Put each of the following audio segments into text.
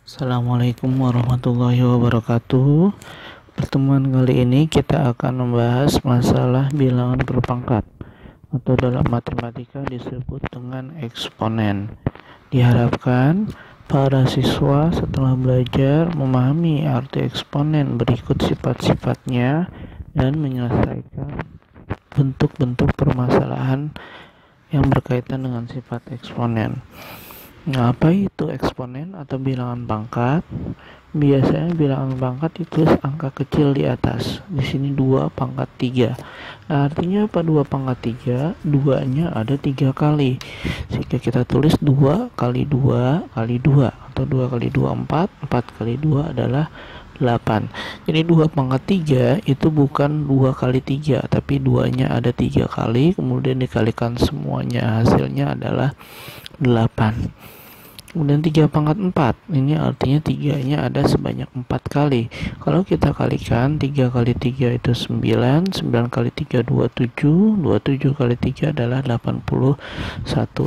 Assalamualaikum warahmatullahi wabarakatuh. Pertemuan kali ini kita akan membahas masalah bilangan berpangkat atau dalam matematika disebut dengan eksponen. Diharapkan para siswa setelah belajar memahami arti eksponen berikut sifat-sifatnya dan menyelesaikan bentuk-bentuk permasalahan yang berkaitan dengan sifat eksponen. Nah, apa itu eksponen atau bilangan pangkat? Biasanya bilangan pangkat ditulis angka kecil di atas. Di sini 2 pangkat 3. Nah, artinya apa 2 pangkat 3? 2-nya ada 3 kali. Jika kita tulis 2 kali 2 kali 2 atau 2 kali 2 4, 4 kali 2 adalah 8. Jadi 2 pangkat 3 itu bukan 2 kali 3, tapi 2-nya ada 3 kali, kemudian dikalikan semuanya, hasilnya adalah 8. Kemudian 3 pangkat 4, ini artinya 3-nya ada sebanyak 4 kali. Kalau kita kalikan 3 kali 3 itu 9, 9 kali 3 27, 27 kali 3 adalah 81.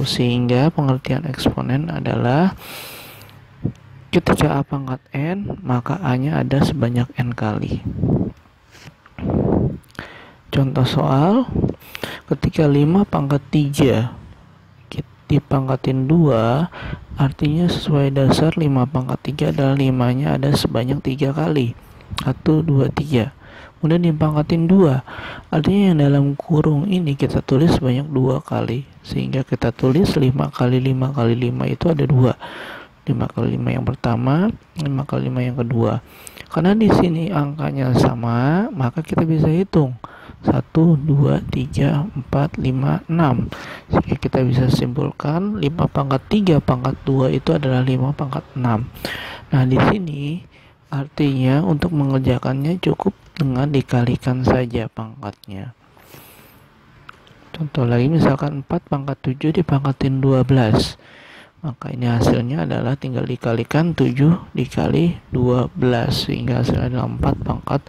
Sehingga pengertian eksponen adalah ketika A pangkat N, maka A-nya ada sebanyak N kali. Contoh soal, ketika 5 pangkat 3 dipangkatin 2, artinya sesuai dasar 5 pangkat 3 adalah 5-nya ada sebanyak 3 kali. 1, 2, 3. Kemudian dipangkatin 2, artinya yang dalam kurung ini kita tulis sebanyak 2 kali. Sehingga kita tulis 5 kali 5 kali 5 itu ada 2. 5 kali 5 yang pertama, 5 kali 5 yang kedua. Karena di sini angkanya sama, maka kita bisa hitung 1, 2, 3, 4, 5, 6. Sehingga kita bisa simpulkan 5 pangkat 3 pangkat 2 itu adalah 5 pangkat 6. Nah, di sini artinya untuk mengerjakannya cukup dengan dikalikan saja pangkatnya. Contoh lagi, misalkan 4 pangkat 7 dipangkatin 12. Maka ini hasilnya adalah tinggal dikalikan 7 dikali 12, sehingga hasilnya adalah 4 pangkat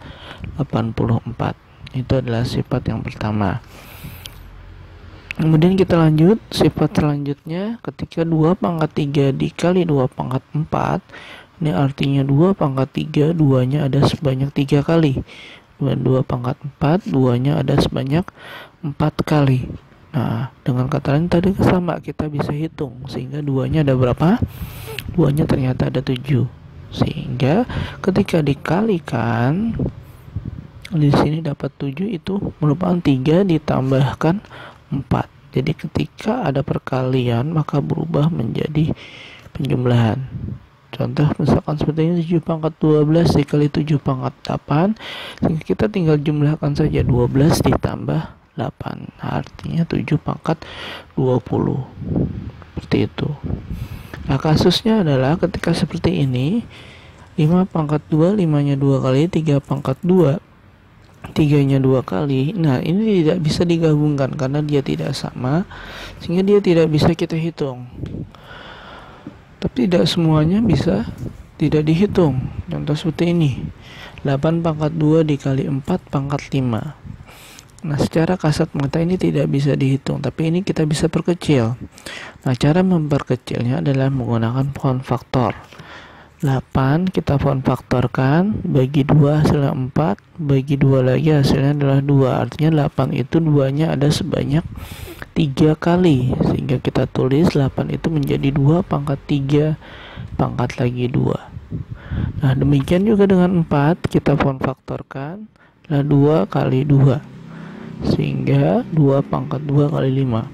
84. Itu adalah sifat yang pertama. Kemudian kita lanjut, sifat selanjutnya ketika 2 pangkat 3 dikali 2 pangkat 4, ini artinya 2 pangkat 3, 2-nya ada sebanyak 3 kali. 2 pangkat 4, 2-nya ada sebanyak 4 kali. Nah, dengan kata lain tadi sama, kita bisa hitung sehingga 2-nya ada berapa? 2-nya ternyata ada 7. Sehingga ketika dikalikan di sini dapat 7 itu merupakan 3 ditambahkan 4. Jadi ketika ada perkalian maka berubah menjadi penjumlahan. Contoh misalkan seperti ini, 7 pangkat 12 dikali 7 pangkat 8, sehingga kita tinggal jumlahkan saja 12 ditambah 8, artinya 7 pangkat 20. Seperti itu. Nah, kasusnya adalah ketika seperti ini, 5 pangkat 2, 5-nya 2 kali, 3 pangkat 2, 3-nya 2 kali. Nah, ini tidak bisa digabungkan karena dia tidak sama, sehingga dia tidak bisa kita hitung. Tapi tidak semuanya bisa tidak dihitung. Contoh seperti ini, 8 pangkat 2 dikali 4 pangkat 5. Nah, secara kasat mata ini tidak bisa dihitung, tapi ini kita bisa perkecil. Nah, cara memperkecilnya adalah menggunakan pohon faktor. 8 kita pohon faktorkan, bagi 2 hasilnya 4, bagi 2 lagi hasilnya adalah 2. Artinya 8 itu 2-nya ada sebanyak 3 kali. Sehingga kita tulis 8 itu menjadi 2 pangkat 3 pangkat lagi 2. Nah, demikian juga dengan 4 kita pohon faktorkan, adalah 2 kali 2. Sehingga 2 pangkat 2 kali 5.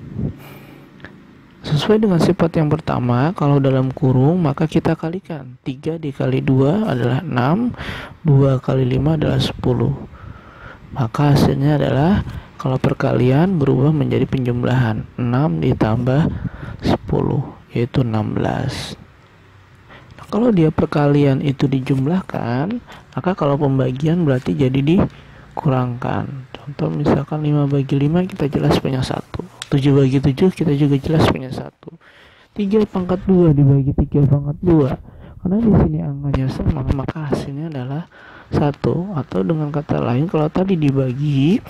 Sesuai dengan sifat yang pertama, kalau dalam kurung maka kita kalikan. 3 dikali 2 adalah 6, 2 kali 5 adalah 10. Maka hasilnya adalah kalau perkalian berubah menjadi penjumlahan, 6 ditambah 10 yaitu 16. Nah, kalau dia perkalian itu dijumlahkan, maka kalau pembagian berarti jadi dikurangkan. Contoh misalkan 5 bagi 5 kita jelas punya 1, 7 bagi 7 kita juga jelas punya 1, 3 pangkat 2 dibagi 3 pangkat 2, karena di sini angkanya sama maka hasilnya adalah 1. Atau dengan kata lain, kalau tadi dibagi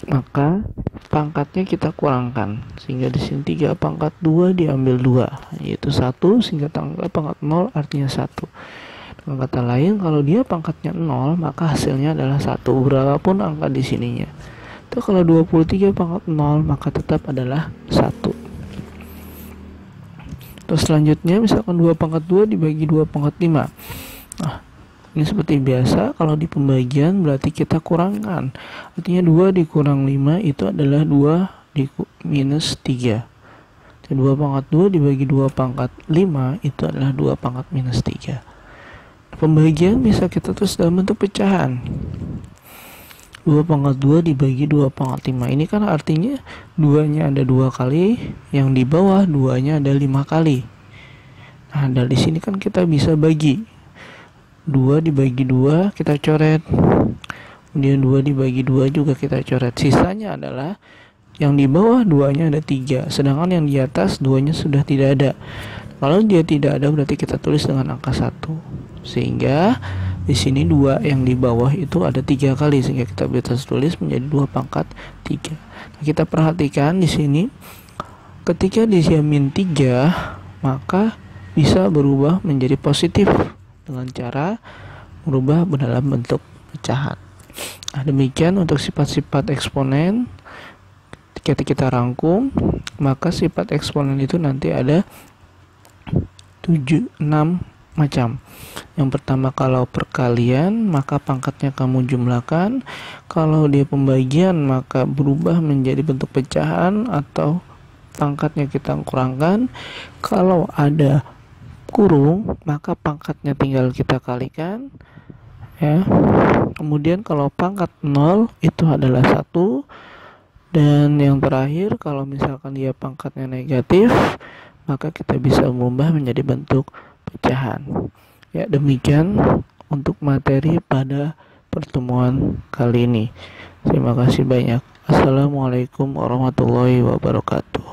maka pangkatnya kita kurangkan, sehingga di sini 3 pangkat 2 diambil 2, yaitu 1, sehingga pangkat 0 artinya 1. Dengan kata lain, kalau dia pangkatnya 0, maka hasilnya adalah 1, berapapun angka di sininya. Itu kalau 23 pangkat 0, maka tetap adalah 1. Terus selanjutnya, misalkan 2 pangkat 2 dibagi 2 pangkat 5. Nah, ini seperti biasa, kalau di pembagian berarti kita kurangkan. Artinya 2 dikurang 5 itu adalah 2 minus 3. 2 pangkat 2 dibagi 2 pangkat 5 itu adalah 2 pangkat minus 3. Pembagian bisa kita tulis dalam bentuk pecahan. 2 pangkat 2 dibagi 2 pangkat 5. Ini kan artinya 2-nya ada 2 kali, yang di bawah 2-nya ada 5 kali. Nah, dari sini kan kita bisa bagi. 2 dibagi 2 kita coret. Kemudian 2 dibagi 2 juga kita coret. Sisanya adalah yang di bawah 2-nya ada 3, sedangkan yang di atas 2-nya sudah tidak ada. Kalau dia tidak ada berarti kita tulis dengan angka 1. Sehingga di sini 2 yang di bawah itu ada 3 kali, sehingga kita bisa tulis menjadi 2 pangkat 3. Nah, kita perhatikan di sini ketika dijamin 3, maka bisa berubah menjadi positif dengan cara merubah dalam bentuk pecahan. Nah, demikian untuk sifat-sifat eksponen. Ketika kita rangkum, maka sifat eksponen itu nanti ada 6 macam. Yang pertama, kalau perkalian maka pangkatnya kamu jumlahkan. Kalau dia pembagian maka berubah menjadi bentuk pecahan atau pangkatnya kita kurangkan. Kalau ada kurung maka pangkatnya tinggal kita kalikan, ya. Kemudian kalau pangkat 0 itu adalah 1. Dan yang terakhir, kalau misalkan dia pangkatnya negatif, maka kita bisa mengubah menjadi bentuk pecahan. Ya, demikian untuk materi pada pertemuan kali ini. Terima kasih banyak. Assalamualaikum warahmatullahi wabarakatuh.